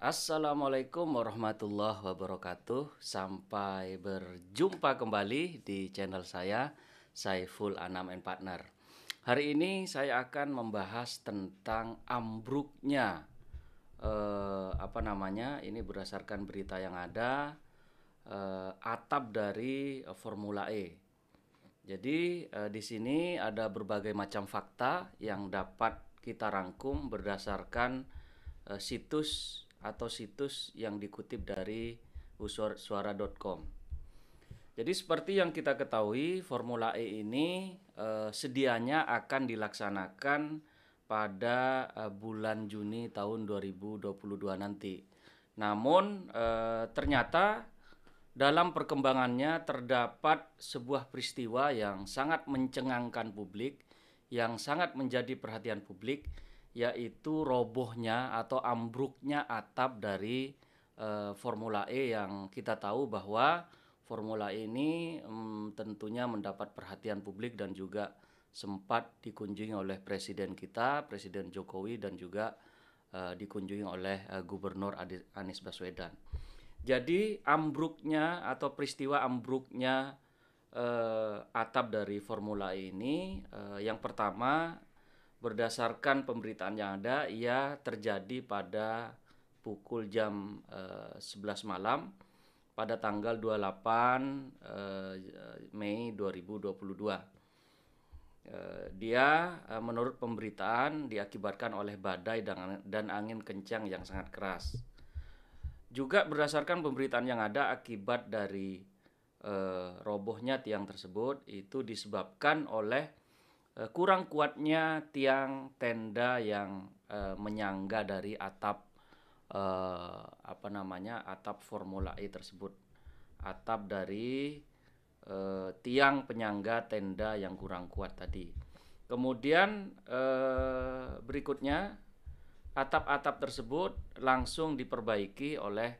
Assalamualaikum warahmatullahi wabarakatuh. Sampai berjumpa kembali di channel saya, Saiful Anam and Partner. Hari ini saya akan membahas tentang ambruknya ini berdasarkan berita yang ada, atap dari Formula E. Jadi di sini ada berbagai macam fakta yang dapat kita rangkum berdasarkan situs yang dikutip dari suara.com. Jadi seperti yang kita ketahui, Formula E ini sedianya akan dilaksanakan pada bulan Juni tahun 2022 nanti. Namun ternyata dalam perkembangannya terdapat sebuah peristiwa yang sangat mencengangkan publik, yang sangat menjadi perhatian publik, yaitu robohnya atau ambruknya atap dari Formula E, yang kita tahu bahwa Formula E ini tentunya mendapat perhatian publik dan juga sempat dikunjungi oleh Presiden kita, Presiden Jokowi, dan juga dikunjungi oleh Gubernur Anies Baswedan. Jadi ambruknya atau peristiwa ambruknya atap dari Formula E ini yang pertama, berdasarkan pemberitaan yang ada, ia terjadi pada pukul jam 11 malam pada tanggal 28 Mei 2022. Dia menurut pemberitaan diakibatkan oleh badai dan angin kencang yang sangat keras. Juga berdasarkan pemberitaan yang ada, akibat dari robohnya tiang tersebut itu disebabkan oleh kurang kuatnya tiang tenda yang menyangga dari atap atap Formula E tersebut. Atap dari tiang penyangga tenda yang kurang kuat tadi. Kemudian berikutnya, atap-atap tersebut langsung diperbaiki oleh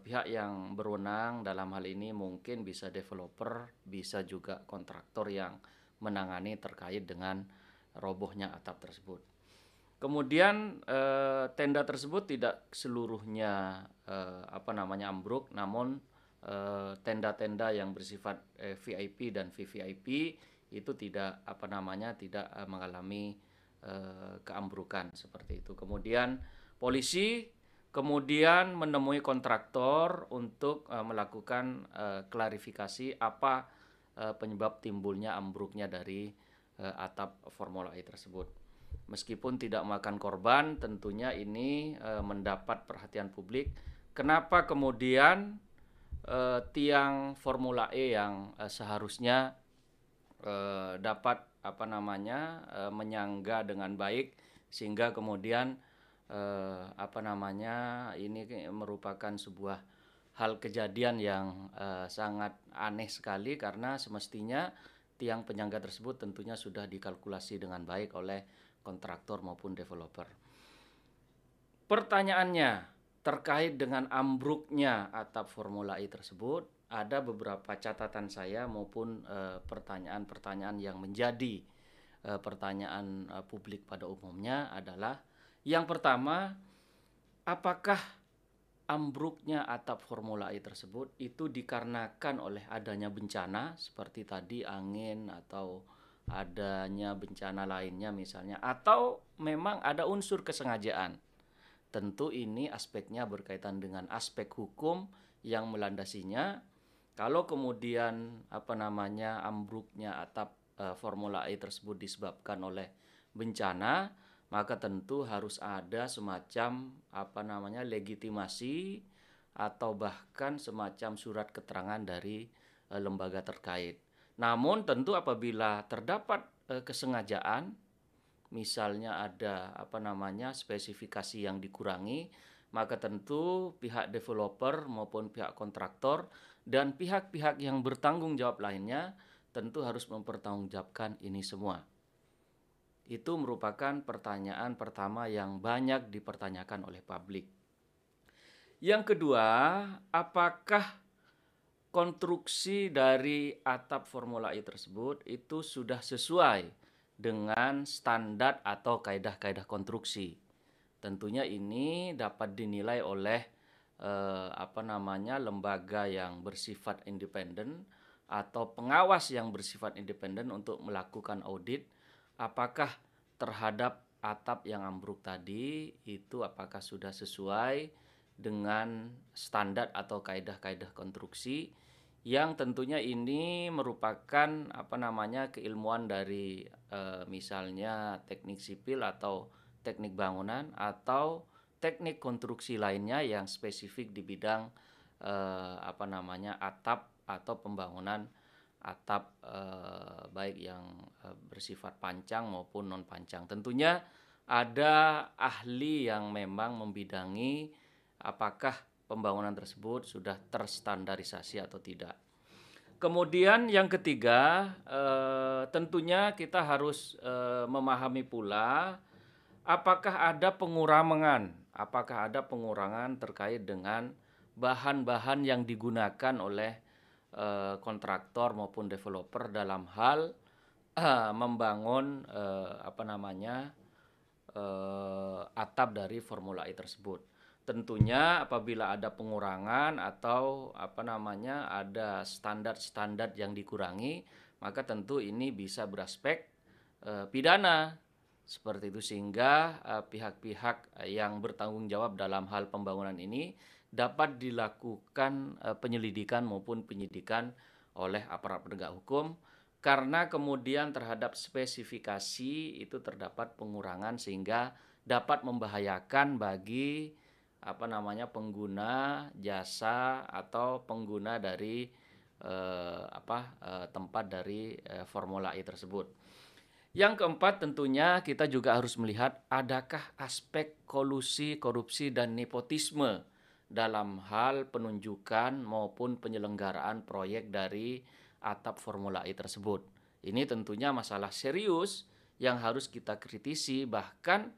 pihak yang berwenang. Dalam hal ini mungkin bisa developer, bisa juga kontraktor yang menangani terkait dengan robohnya atap tersebut. Kemudian tenda tersebut tidak seluruhnya ambruk, namun tenda-tenda yang bersifat VIP dan VVIP itu tidak mengalami keambrukan seperti itu. Kemudian polisi menemui kontraktor untuk melakukan klarifikasi apa penyebab timbulnya ambruknya dari atap Formula E tersebut. Meskipun tidak memakan korban, tentunya ini mendapat perhatian publik. Kenapa kemudian tiang Formula E yang seharusnya dapat menyangga dengan baik, sehingga kemudian ini merupakan sebuah hal kejadian yang sangat aneh sekali, karena semestinya tiang penyangga tersebut tentunya sudah dikalkulasi dengan baik oleh kontraktor maupun developer. Pertanyaannya terkait dengan ambruknya atap Formula E tersebut, ada beberapa catatan saya maupun pertanyaan-pertanyaan yang menjadi pertanyaan publik pada umumnya adalah, yang pertama, apakah ambruknya atap Formula E tersebut itu dikarenakan oleh adanya bencana seperti tadi angin, atau adanya bencana lainnya misalnya, atau memang ada unsur kesengajaan? Tentu ini aspeknya berkaitan dengan aspek hukum yang melandasinya. Kalau kemudian ambruknya atap Formula E tersebut disebabkan oleh bencana, maka tentu harus ada semacam legitimasi atau bahkan semacam surat keterangan dari lembaga terkait. Namun tentu apabila terdapat kesengajaan, misalnya ada spesifikasi yang dikurangi, maka tentu pihak developer maupun pihak kontraktor dan pihak-pihak yang bertanggung jawab lainnya tentu harus mempertanggungjawabkan ini semua. Itu merupakan pertanyaan pertama yang banyak dipertanyakan oleh publik. Yang kedua, apakah konstruksi dari atap Formula E tersebut itu sudah sesuai dengan standar atau kaedah-kaedah konstruksi? Tentunya ini dapat dinilai oleh lembaga yang bersifat independen atau pengawas yang bersifat independen untuk melakukan audit apakah terhadap atap yang ambruk tadi itu apakah sudah sesuai dengan standar atau kaedah-kaedah konstruksi yang tentunya ini merupakan keilmuan dari misalnya teknik sipil atau teknik bangunan atau teknik konstruksi lainnya yang spesifik di bidang atap atau pembangunan atap baik yang bersifat pancang maupun non pancang. Tentunya ada ahli yang memang membidangi apakah pembangunan tersebut sudah terstandarisasi atau tidak. Kemudian yang ketiga, tentunya kita harus memahami pula apakah ada pengurangan terkait dengan bahan-bahan yang digunakan oleh kontraktor maupun developer dalam hal membangun atap dari Formula E tersebut. Tentunya apabila ada pengurangan atau ada standar-standar yang dikurangi, maka tentu ini bisa beraspek pidana seperti itu sehingga pihak-pihak yang bertanggung jawab dalam hal pembangunan ini dapat dilakukan penyelidikan maupun penyidikan oleh aparat penegak hukum karena kemudian terhadap spesifikasi itu terdapat pengurangan sehingga dapat membahayakan bagi pengguna jasa atau pengguna dari tempat dari Formula E tersebut. Yang keempat tentunya kita juga harus melihat adakah aspek kolusi, korupsi, dan nepotisme dalam hal penunjukan maupun penyelenggaraan proyek dari atap Formula E tersebut. Ini tentunya masalah serius yang harus kita kritisi, bahkan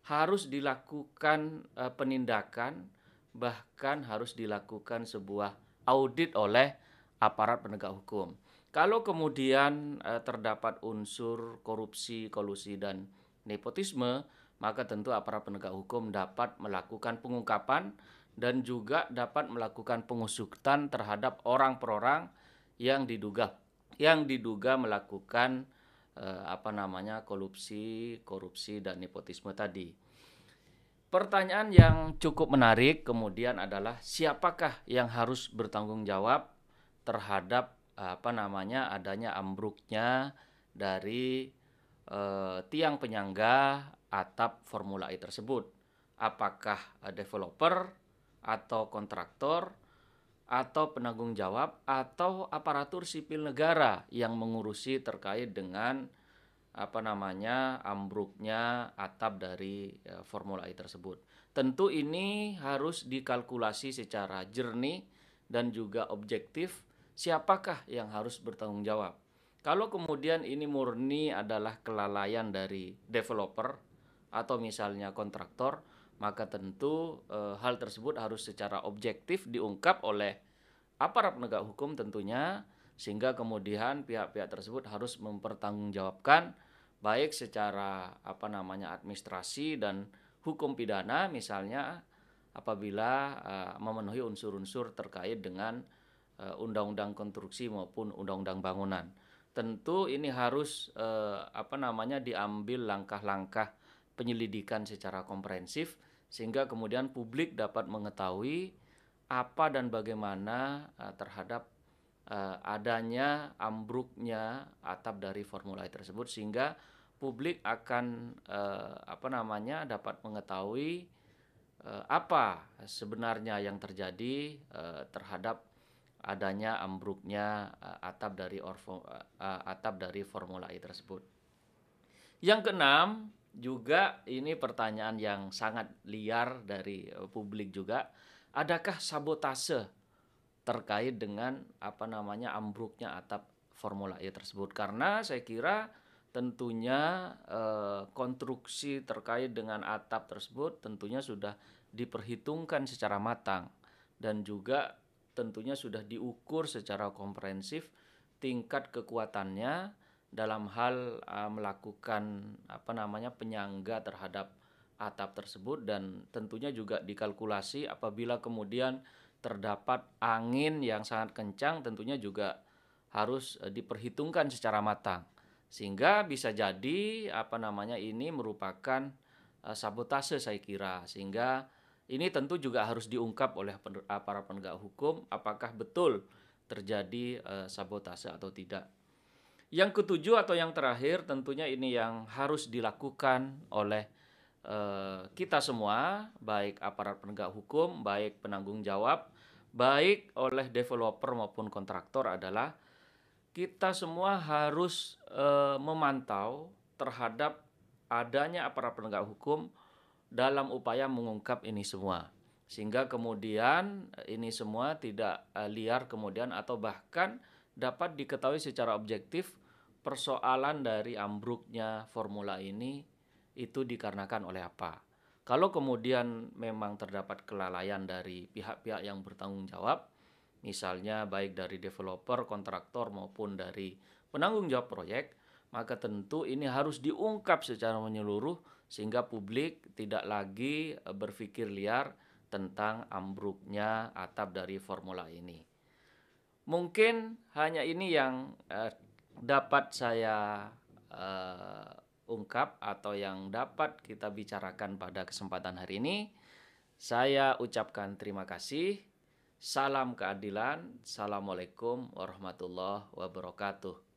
harus dilakukan penindakan, bahkan harus dilakukan sebuah audit oleh aparat penegak hukum. Kalau kemudian terdapat unsur korupsi, kolusi, dan nepotisme, maka tentu aparat penegak hukum dapat melakukan pengungkapan dan juga dapat melakukan pengusutan terhadap orang per orang yang diduga melakukan korupsi, dan nepotisme tadi. Pertanyaan yang cukup menarik kemudian adalah siapakah yang harus bertanggung jawab terhadap adanya ambruknya dari tiang penyangga atap Formula E tersebut. Apakah developer atau kontraktor atau penanggung jawab atau aparatur sipil negara yang mengurusi terkait dengan ambruknya atap dari Formula E tersebut. Tentu ini harus dikalkulasi secara jernih dan juga objektif siapakah yang harus bertanggung jawab. Kalau kemudian ini murni adalah kelalaian dari developer atau misalnya kontraktor, maka tentu hal tersebut harus secara objektif diungkap oleh aparat penegak hukum tentunya, sehingga kemudian pihak-pihak tersebut harus mempertanggungjawabkan baik secara administrasi dan hukum pidana misalnya apabila memenuhi unsur-unsur terkait dengan undang-undang konstruksi maupun undang-undang bangunan. Tentu ini harus diambil langkah-langkah penyelidikan secara komprehensif sehingga kemudian publik dapat mengetahui apa dan bagaimana terhadap adanya ambruknya atap dari Formula E tersebut sehingga publik akan dapat mengetahui apa sebenarnya yang terjadi terhadap adanya ambruknya atap dari Formula E tersebut. Yang keenam, juga ini pertanyaan yang sangat liar dari publik juga, adakah sabotase terkait dengan ambruknya atap Formula E tersebut? Karena saya kira tentunya konstruksi terkait dengan atap tersebut tentunya sudah diperhitungkan secara matang dan juga tentunya sudah diukur secara komprehensif tingkat kekuatannya dalam hal melakukan penyangga terhadap atap tersebut, dan tentunya juga dikalkulasi apabila kemudian terdapat angin yang sangat kencang, tentunya juga harus diperhitungkan secara matang. Sehingga bisa jadi ini merupakan sabotase saya kira. Sehingga ini tentu juga harus diungkap oleh para penegak hukum apakah betul terjadi sabotase atau tidak. Yang ketujuh atau yang terakhir, tentunya ini yang harus dilakukan oleh kita semua, baik aparat penegak hukum, baik penanggung jawab, baik oleh developer maupun kontraktor, adalah kita semua harus memantau terhadap adanya aparat penegak hukum dalam upaya mengungkap ini semua. Sehingga kemudian ini semua tidak liar kemudian, atau bahkan dapat diketahui secara objektif persoalan dari ambruknya formula ini itu dikarenakan oleh apa. Kalau kemudian memang terdapat kelalaian dari pihak-pihak yang bertanggung jawab, misalnya baik dari developer, kontraktor maupun dari penanggung jawab proyek, maka tentu ini harus diungkap secara menyeluruh sehingga publik tidak lagi berpikir liar tentang ambruknya atap dari formula ini. Mungkin hanya ini yang dapat saya ungkap atau yang dapat kita bicarakan pada kesempatan hari ini. Saya ucapkan terima kasih. Salam keadilan. Assalamualaikum warahmatullahi wabarakatuh.